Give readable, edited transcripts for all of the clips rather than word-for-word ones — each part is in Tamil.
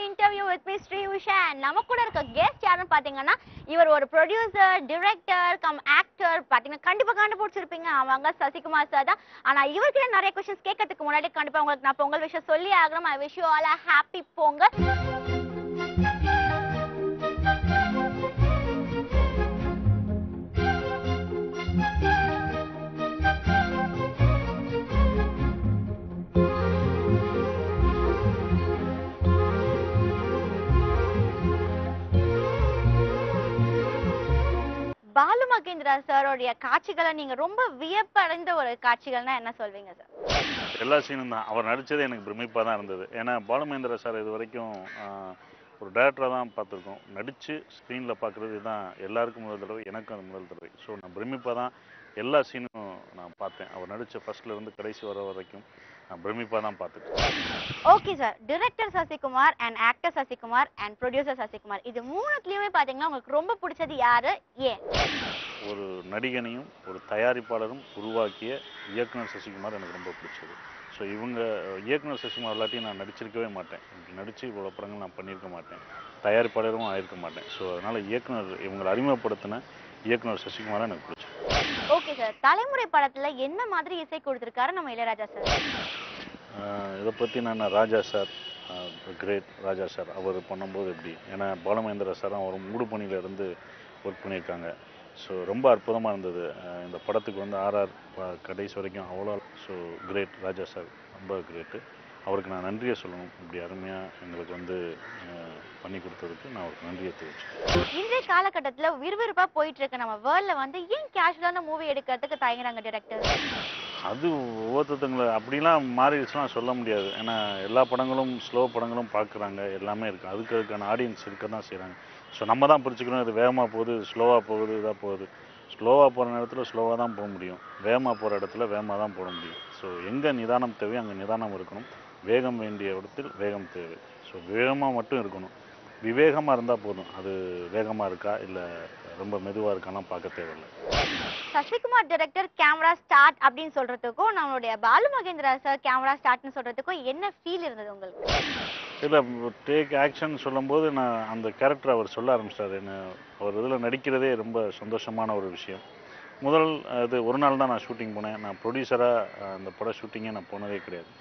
interview with Miss Sri Usha. நம்ம கூட இருக்க கெஸ்ட் யாருன்னு பாத்தீங்கன்னா இவர் ஒரு ப்ரொடியூசர், டைரக்டர் கம் ஆக்டர். பாத்தீங்கன்னா கண்டிப்பா கண்டுபிடிச்சிருப்பீங்க, அவங்க சசிகுமார் சார் தான். ஆனா இவர்கிட்ட நிறைய क्वेश्चंस கேட்கறதுக்கு முன்னாடி கண்டிப்பா உங்களுக்கு நான் பொங்கல் விஷயம் சொல்லி ஆகணும். I wish you all a happy Pongal. Balu Mahindra சாரோடைய காட்சிகளை நீங்க ரொம்ப வியப்படைந்த ஒரு காட்சிகள்னா என்ன சொல்வீங்க சார்? எல்லா சீனும் தான். அவர் நடித்தது எனக்கு பிரமிப்பாக தான் இருந்தது. ஏன்னா பாலு மகேந்திரா சார் இது வரைக்கும் ஒரு டேரக்டராக தான் பார்த்துருக்கோம். நடித்து ஸ்க்ரீனில் பார்க்குறது தான் எல்லாருக்கும் முதல் தடவை, எனக்கும் அது முதல் தடவை. ஸோ நான் பிரமிப்பாக தான் எல்லா சீனும் நான் பார்த்தேன். அவர் நடித்த ஃபர்ஸ்ட்லேருந்து கடைசி வர வரைக்கும் நான் பிரமிப்பாக தான் பார்த்துட்டேன். Okay sir, director Sasikumar and actor Sasikumar and producer Sasikumar, இது மூணுத்துலேயுமே பார்த்தீங்கன்னா உங்களுக்கு ரொம்ப பிடிச்சது யாரு, ஏன்? ஒரு நடிகனையும் ஒரு தயாரிப்பாளரும் உருவாக்கிய இயக்குனர் சசிகுமார் எனக்கு ரொம்ப பிடிச்சது. ஸோ இவங்க இயக்குனர் சசிகுமார் இல்லாட்டியும் நான் நடிச்சிருக்கவே மாட்டேன். இப்படி நடித்து இவ்வளோ படங்கள் நான் பண்ணியிருக்க மாட்டேன், தயாரிப்பாளரும் ஆயிருக்க மாட்டேன். ஸோ அதனால் இயக்குனர் இவங்களை அறிமுகப்படுத்தின இயக்குனர் சசிகுமாரை எனக்கு பிடிச்சது. ஓகே சார், தலைமுறை படத்துல என்ன மாதிரி இசை கொடுத்துருக்காரு நம்ம இளையராஜா சார்? இதை பற்றி நான் ராஜா சார், கிரேட் ராஜா சார் அவர் பண்ணும்போது எப்படி, ஏன்னா பாலமகேந்திரா சார் அவர் மூடு பணியில் இருந்து ஒர்க் பண்ணியிருக்காங்க. ஸோ ரொம்ப அற்புதமாக இருந்தது. இந்த படத்துக்கு வந்து ஆர்ஆர் கடைசி வரைக்கும் அவ்வளோ. ஸோ கிரேட் ராஜா சார், ரொம்ப கிரேட்டு. அவருக்கு நான் நன்றியை சொல்லணும். இப்படி அருமையாக எங்களுக்கு வந்து பண்ணி கொடுத்ததுக்கு நான் அவருக்கு நன்றியை தெரிவிச்சேன். இன்றைய காலகட்டத்தில் விறுவிறுப்பாக போயிட்டு இருக்க நம்ம வேர்ல்டில் வந்து ஏன் கேஷுவலான மூவி எடுக்கிறதுக்கு தயங்குறாங்க டைரக்டர்? அது ஒவ்வொருத்தங்களை அப்படிலாம் மாறிடுச்சுன்னா சொல்ல முடியாது. ஏன்னா எல்லா படங்களும் ஸ்லோ படங்களும் பார்க்குறாங்க, எல்லாமே இருக்குது. அதுக்கான ஆடியன்ஸ் இருக்க தான் செய்கிறாங்க. ஸோ நம்ம தான் பிடிச்சிக்கணும், இது வேகமாக போகுது, ஸ்லோவாக போகுது, இதாக போகுது. ஸ்லோவாக போகிற நேரத்தில் ஸ்லோவாக தான் போக முடியும், வேகமாக போகிற இடத்துல வேகமாக தான் போட முடியும். ஸோ எங்கே நிதானம் தேவையோ அங்கே நிதானம் இருக்கணும், வேகம் வேண்டிய இடத்தில் வேகம் தேவை. ஸோ வேகமாக மட்டும் இருக்கணும், விவேகமாக இருந்தால் போதும். அது வேகமாக இருக்கா இல்லை ரொம்ப மெதுவாக இருக்கான்னா பார்க்க தேவையில்லை. சசிகுமார் டைரக்டர் கேமரா ஸ்டார்ட் அப்படின்னு சொல்கிறதுக்கும் நம்மளுடைய பாலு மகேந்திரா சார் கேமரா ஸ்டார்ட்னு சொல்கிறதுக்கும் என்ன ஃபீல் இருந்தது உங்களுக்கு? இல்லை, டேக் ஆக்ஷன் சொல்லும்போது நான் அந்த கேரக்டர் அவர் சொல்ல ஆரம்பிச்சிட்டார். என்ன அவர் இதில் நடிக்கிறதே ரொம்ப சந்தோஷமான ஒரு விஷயம். முதல் இது ஒரு நாள் தான் நான் ஷூட்டிங் போனேன். நான் ப்ரொடியூசராக அந்த பட ஷூட்டிங்கே நான் போனதே கிடையாது,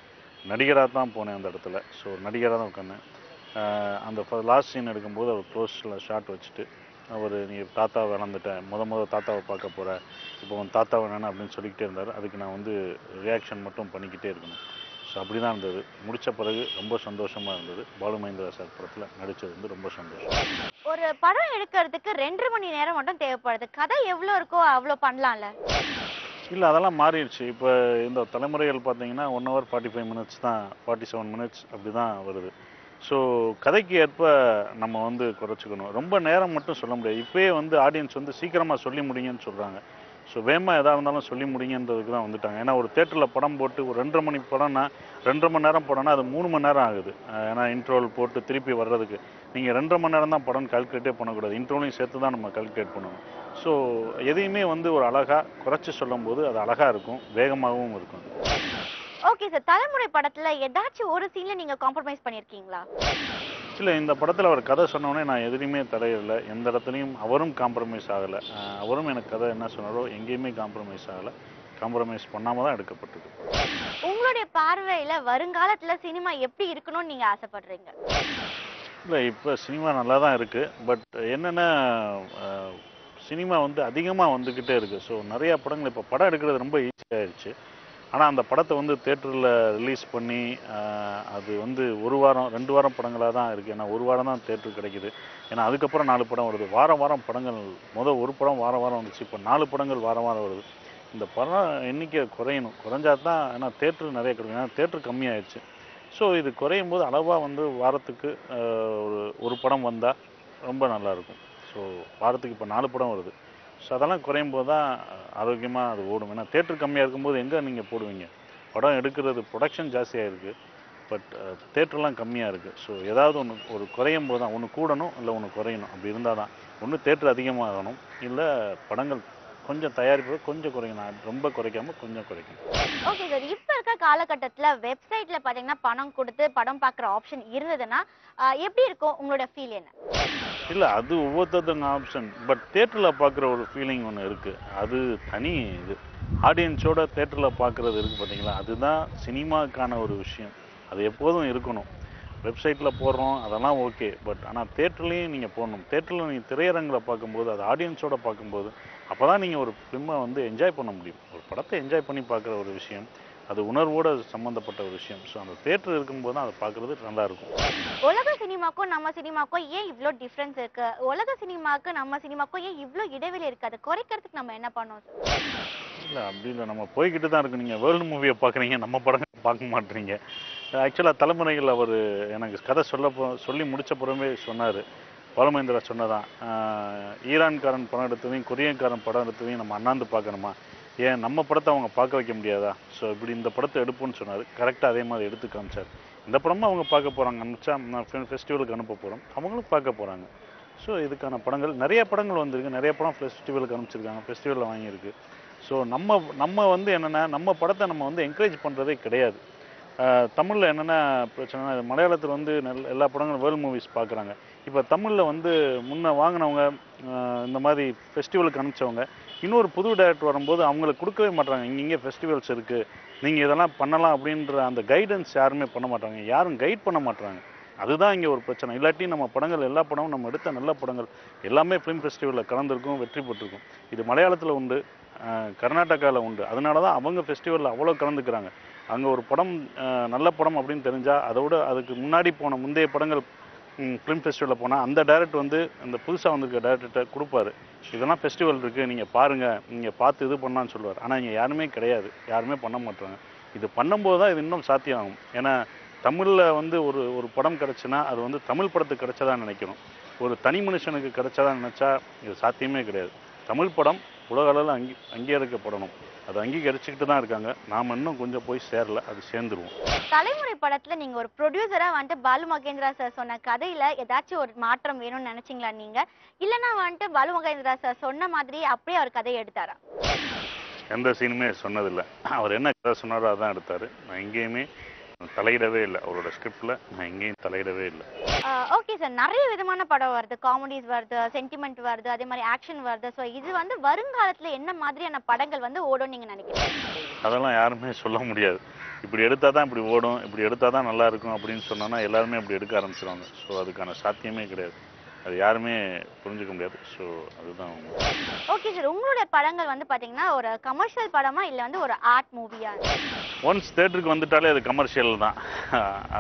நடிகராக தான் போனேன் அந்த இடத்துல. ஸோ நடிகராக தான் உட்காந்தேன். அந்த லாஸ்ட் சீன் எடுக்கும்போது அவர் க்ளோஸில் ஷாட் வச்சுட்டு அவர் நீ தாத்தாவை இழந்துட்டேன், முதல் தாத்தாவை பார்க்க போகிற, இப்போ உன் தாத்தாவை வேணாம் அப்படின்னு சொல்லிக்கிட்டே இருந்தார். அதுக்கு நான் வந்து ரியாக்ஷன் மட்டும் பண்ணிக்கிட்டே இருக்கணும். ஸோ அப்படி தான் இருந்தது. முடித்த பிறகு ரொம்ப சந்தோஷமாக இருந்தது. பாலு மகேந்திரா சார் படத்தில் நடித்தது வந்து ரொம்ப சந்தோஷம். ஒரு படம் எடுக்கிறதுக்கு 2.5 மணி நேரம் மட்டும் தேவைப்படுது, கதை எவ்வளோ இருக்கோ அவ்வளோ பண்ணலாம்ல? இல்லை, அதெல்லாம் மாறிடுச்சு. இப்போ இந்த தலைமுறைகள் பார்த்தீங்கன்னா 1 hour 45 minutes தான், 47 minutes அப்படி தான் வருது. ஸோ கதைக்கு ஏற்ப நம்ம வந்து குறைச்சிக்கணும். ரொம்ப நேரம் மட்டும் சொல்ல முடியாது. இப்போயே வந்து ஆடியன்ஸ் வந்து சீக்கிரமாக சொல்லி முடிங்கன்னு சொல்கிறாங்க. ஸோ வேகமாக எதாக இருந்தாலும் சொல்லி முடிங்கன்றதுக்கு தான் வந்துட்டாங்க. ஏன்னா ஒரு தேட்டரில் படம் போட்டு ஒரு 2.5 மணி படம்னா 2.5 மணி நேரம் படம்னா அது 3 மணி நேரம் ஆகுது. ஏன்னா இன்ட்ரோல் போட்டு திருப்பி வர்றதுக்கு நீங்கள் 2.5 மணி நேரம் தான் படம் கால்குலேட்டே பண்ணக்கூடாது, இன்ட்ரோலையும் சேர்த்து தான் நம்ம கால்குலேட் பண்ணணும். ஸோ எதையுமே வந்து ஒரு அழகாக குறைச்சி சொல்லும்போது அது அழகாக இருக்கும், வேகமாகவும் இருக்கும். ஓகே சார், தலைமுறை படத்துல ஏதாச்சும் ஒரு சீன்ல நீங்க காம்ப்ரமைஸ் பண்ணிருக்கீங்களா? இல்லை, இந்த படத்தில் அவர் கதை சொன்னோடனே நான் எதுலையுமே தடையில்லை, எந்த இடத்துலையும் அவரும் காம்ப்ரமைஸ் ஆகலை. அவரும் எனக்கு கதை என்ன சொன்னாரோ எங்கேயுமே காம்ப்ரமைஸ் ஆகலை, காம்ப்ரமைஸ் பண்ணாமல் தான் எடுக்கப்பட்டது. உங்களுடைய பார்வையில வருங்காலத்துல சினிமா எப்படி இருக்கணும்னு நீங்க ஆசைப்படுறீங்க? இல்லை, இப்போ சினிமா நல்லா தான் இருக்குது. பட் என்னென்னா சினிமா வந்து அதிகமாக வந்துக்கிட்டே இருக்குது. ஸோ நிறையா படங்கள் இப்போ படம் எடுக்கிறது ரொம்ப ஈஸியாகிடுச்சு. ஆனால் அந்த படத்தை வந்து தேட்டரில் ரிலீஸ் பண்ணி அது வந்து 1 வாரம் 2 வாரம் படங்களாக தான் இருக்குது. ஏன்னா 1 வாரம் தான் தேட்டருக்கு கிடைக்கிது. ஏன்னா அதுக்கப்புறம் 4 படம் வருது. வாரம் வாரம் படங்கள், ஒரு படம் வாரம் வாரம் வந்துச்சு, இப்போ 4 படங்கள் வாரம் வாரம் வருது. இந்த படம் எண்ணிக்கை குறையணும், குறைஞ்சா தான். ஏன்னா தேட்டரு நிறைய கிடைக்கும், ஏன்னா தேட்டரு கம்மியாயிடுச்சு. ஸோ இது குறையும் போது அளவாக வந்து வாரத்துக்கு ஒரு படம் வந்தால் ரொம்ப நல்லாயிருக்கும். ஸோ வாரத்துக்கு இப்போ 4 படம் வருது. ஸோ அதெல்லாம் குறையும் போது தான் ஆரோக்கியமாக அது ஓடும். ஏன்னா தேட்டர் கம்மியாக இருக்கும்போது எங்கே நீங்கள் போடுவீங்க? படம் எடுக்கிறது ப்ரொடக்ஷன் ஜாஸ்தியாக இருக்குது, பட் தேட்டர்லாம் கம்மியாக இருக்குது. ஸோ ஏதாவது ஒரு குறையும் போது தான் ஒன்று கூடணும், இல்லை ஒன்று குறையணும். அப்படி இருந்தால் தான் ஒன்று தேட்டர் அதிகமாகணும், இல்லை படங்கள் கொஞ்சம் தயாரிப்பு கொஞ்சம் குறைக்கணும், ரொம்ப குறைக்காம கொஞ்சம் குறைக்கணும். ஓகே சார், இப்ப இருக்க காலகட்டத்துல வெப்சைட்ல பாத்தீங்கன்னா பணம் கொடுத்து படம் பார்க்குற ஆப்ஷன் இருந்ததுன்னா எப்படி இருக்கும்? உங்களோட ஃபீல் என்ன? இல்லை, அது ஒவ்வொருத்தவங்க ஆப்ஷன். பட் தேட்டரில் பார்க்குற ஒரு ஃபீலிங் ஒன்று இருக்குது. அது தனி இது. ஆடியன்ஸோட தேட்டரில் பார்க்குறது இருக்குது பார்த்தீங்களா, அதுதான் சினிமாக்கான ஒரு விஷயம். அது எப்போதும் இருக்கணும். வெப்சைட்டில் போடுறோம் அதெல்லாம் ஓகே, பட் ஆனால் தேட்டர்லேயும் நீங்கள் போடணும். தேட்டரில் நீங்கள் திரையரங்கில் பார்க்கும்போது, அது ஆடியன்ஸோட பார்க்கும்போது, அப்போ தான் நீங்கள் ஒரு ஃபிலிமை வந்து என்ஜாய் பண்ண முடியும். ஒரு படத்தை என்ஜாய் பண்ணி பார்க்குற ஒரு விஷயம், அது உணர்வோடு சம்மந்தப்பட்ட ஒரு விஷயம். ஸோ அந்த தேட்டர் இருக்கும்போது தான் அதை பார்க்குறது நல்லாயிருக்கும். உலக சினிமாக்கும் நம்ம சினிமாக்கும் ஏன் இவ்ளோ டிஃபரன்ஸ் இருக்கு? உலக சினிமாக்கு நம்ம சினிமாக்கும் ஏன் இவ்ளோ இடைவெளி இருக்கு? அதை குறைக்கிறதுக்கு நம்ம என்ன பண்ணணும் சார்? இல்லை, அப்படி இல்லை, நம்ம போய்கிட்டு தான் இருக்கு. நீங்கள் வேர்ல்டு மூவியை பார்க்குறீங்க, நம்ம படங்கள் பார்க்க மாட்டீங்க. ஆக்சுவலாக தலைமுறைகள் அவர் எனக்கு கதை சொல்லி முடிச்ச புறமே சொன்னார். பாலுமகேந்திரா சொன்னதான், ஈரான்காரன் படம் எடுத்ததையும் கொரியன்காரன் படம் எடுத்ததையும் நம்ம அண்ணாந்து பார்க்கணுமா, ஏன் நம்ம படத்தை அவங்க பார்க்க வைக்க முடியாதா? ஸோ இப்படி இந்த படத்தை எடுப்போம்னு சொன்னார். கரெக்டாக அதே மாதிரி எடுத்து காமிச்சார். இந்த படமும் அவங்க பார்க்க போகிறாங்க, அனுப்பிச்சா நான் ஃபெஸ்டிவலுக்கு அனுப்ப போகிறோம், அவங்களும் பார்க்க போகிறாங்க. ஸோ இதுக்கான படங்கள் நிறைய படங்கள் வந்திருக்கு, நிறைய படம் ஃபெஸ்டிவலுக்கு அனுப்பிச்சிருக்காங்க, ஃபெஸ்டிவலில் வாங்கியிருக்கு. ஸோ நம்ம வந்து என்னென்னா, நம்ம படத்தை நம்ம வந்து என்கரேஜ் பண்ணுறதே கிடையாது. தமிழில் என்னென்ன பிரச்சனைனா, மலையாளத்தில் வந்து எல்லா படங்களும் வேர்ல்டு மூவிஸ் பார்க்குறாங்க. இப்போ தமிழில் வந்து முன்ன வாங்கினவங்க, இந்த மாதிரி ஃபெஸ்டிவலுக்கு அனுப்பிச்சவங்க, இன்னொரு புது டைரக்டர் வரும்போது அவங்களுக்கு கொடுக்கவே மாட்டாங்க. இங்கே ஃபெஸ்டிவல்ஸ் இருக்குது, நீங்கள் இதெல்லாம் பண்ணலாம் அப்படின்ற அந்த கைடன்ஸ் யாருமே பண்ண மாட்டாங்க, யாரும் கைட் பண்ண மாட்டாங்க. அதுதான் இங்கே ஒரு பிரச்சனை. இல்லாட்டி நம்ம படங்கள், எல்லா படமும் நம்ம எடுத்த நல்ல படங்கள் எல்லாமே ஃபிலிம் ஃபெஸ்டிவலில் கலந்துருக்கும், வெற்றி பெற்றிருக்கும். இது மலையாளத்தில் உண்டு, கர்நாடகாவில் உண்டு. அதனால தான் அவங்க ஃபெஸ்டிவலில் அவ்வளோ கலந்துக்கிறாங்க. அங்கே ஒரு படம் நல்ல படம் அப்படின்னு தெரிஞ்சால், அதோட அதுக்கு முன்னாடி போன முந்தைய படங்கள் ஃபிலிம் ஃபெஸ்டிவலில் போனால் அந்த டைரக்டர் வந்து அந்த புதுசாக வந்திருக்க டைரக்டர்கிட்ட கொடுப்பாரு, இதெல்லாம் ஃபெஸ்டிவல் இருக்குது, நீங்கள் பாருங்கள், நீங்கள் பார்த்து இது பண்ணான்னு சொல்லுவார். ஆனால் இங்கே யாருமே கிடையாது, யாருமே பண்ண மாட்டாங்க. இது பண்ணும்போது தான் இது இன்னும் சாத்தியம் ஆகும். ஏன்னா தமிழில் வந்து ஒரு படம் கிடச்சுன்னா அது வந்து தமிழ் படத்துக்கு கிடைச்சதா நினைக்கணும். ஒரு தனி மனுஷனுக்கு கிடைச்சதா நினச்சா இது சாத்தியமே கிடையாது. தமிழ் படம் உலக அளவில் அங்கீகரிக்கப்படணும். அது அங்கீகரிச்சுக்கிட்டு தான் இருக்காங்க. நாம் இன்னும் கொஞ்சம் போய் சேரல, அது சேர்ந்துருவோம். தலைமுறை படத்துல நீங்க ஒரு ப்ரொடியூசரா வந்துட்டு பாலு மகேந்திரா சார் சொன்ன கதையில ஏதாச்சும் ஒரு மாற்றம் வேணும்னு நினைச்சீங்களா நீங்க? இல்லைன்னா வந்துட்டு பாலு மகேந்திரா சார் சொன்ன மாதிரி அப்படியே அவர் கதையை எடுத்தாரா? எந்த சீனுமே சொன்னதில்லை. அவர் என்ன கதை சொன்னாரோ அதான் எடுத்தார். நான் எங்கேயுமே தலையிடவே இல்லை. அவரோட ஸ்கிரிப்டில் நான் எங்கேயும் தலையிடவே இல்லை. ஓகே சார், நிறைய விதமான படம் வருது, காமெடிஸ் வருது, சென்டிமெண்ட் வருது, அதே மாதிரி ஆக்ஷன் வருது. ஸோ இது வந்து வருங்காலத்துல என்ன மாதிரியான படங்கள் வந்து ஓடும் நீங்க நினைக்கிறீங்க? அதெல்லாம் யாருமே சொல்ல முடியாது. இப்படி எடுத்தால் தான் இப்படி ஓடும், இப்படி எடுத்தால் தான் நல்லா இருக்கும் அப்படின்னு சொன்னோன்னா எல்லாருமே அப்படி எடுக்க ஆரம்பிச்சிடுவாங்க. ஸோ அதுக்கான சாத்தியமே கிடையாது. அது யாருமே புரிஞ்சுக்க முடியாது. ஸோ அதுதான். ஓகே சார், உங்களுடைய படங்கள் வந்து பாத்தீங்கன்னா ஒரு கமர்ஷியல் படமா இல்லை வந்து ஒரு ஆர்ட் மூவியா? ஒன்ஸ் தேட்டருக்கு வந்துட்டாலே அது கமர்ஷியல் தான்.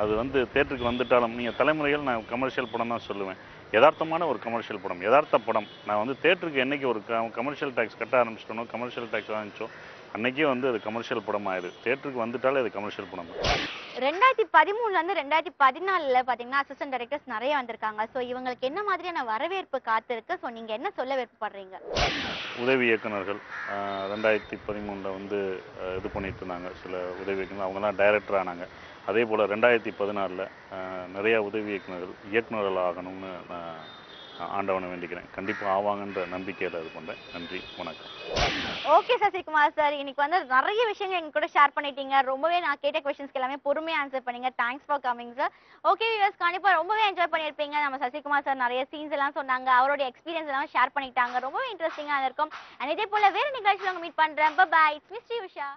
அது வந்து தேட்டருக்கு வந்துட்டாலும் நீங்கள் தலைமுறைகள் நான் கமர்ஷியல் படம் தான் சொல்லுவேன். யதார்த்தமான ஒரு கமர்ஷியல் படம், யதார்த்த படம். நான் வந்து தேட்டருக்கு என்னைக்கு ஒரு கமர்ஷியல் டேக்ஸ் கட்ட ஆரம்பிச்சிட்டோனோ, கமர்ஷியல் டேக்ஸ் வாங்கிச்சோ, அன்னைக்கே வந்து அது கமர்ஷியல் படம் ஆயிடுது. தேட்டருக்கு வந்துட்டாலே அது கமர்ஷியல் படம் தான். 2013ல இருந்து 2014ல பாத்தீங்கன்னா அசிஸ்டன்ட் டைரக்டர்ஸ் நிறைய வந்திருக்காங்க. ஸோ இவங்களுக்கு என்ன மாதிரியான வரவேற்பு காத்திருக்கு? ஸோ நீங்க என்ன சொல்ல விருப்பப்படுறீங்க? உதவி இயக்குநர்கள் 2013ல் வந்து இது பண்ணிட்டு இருந்தாங்க. சில உதவி இயக்குநர்கள் அவங்கெல்லாம் டைரக்டர் ஆனாங்க. அதே போல் 2016ல் நிறையா உதவி இயக்குநர்கள் ஆகணும்னு நான் ஆண்டவனை வேண்டிக்கிறேன். கண்டிப்பாக ஆவாங்கன்ற நம்பிக்கையில் இது பண்ணுறேன். நன்றி, வணக்கம். ஓகே சசிகுமார் சார், இன்னைக்கு வந்து நிறைய விஷயங்கள் எங்க கூட ஷேர் பண்ணிட்டீங்க. ரொம்பவே நான் கேட்ட கொஸ்டின்ஸ்க்கு எல்லாமே பொறுமையாக ஆன்சர் பண்ணீங்க. Thanks for coming sir. Okay viewers, கண்டிப்பாக ரொம்பவே என்ஜாய் பண்ணியிருப்பீங்க. நம்ம சசிகுமார் சார் நிறைய சீன்ஸ் எல்லாம் சொன்னாங்க, அவருடைய எக்ஸ்பீரியன்ஸ் எல்லாம் ஷேர் பண்ணிட்டாங்க. ரொம்பவே இன்ட்ரெஸ்டிங்காக இருக்கும். அண்ட் இதே போல வேறு நிகழ்ச்சியில் மீட் பண்ணுறேன். Bye, it's miss Usha.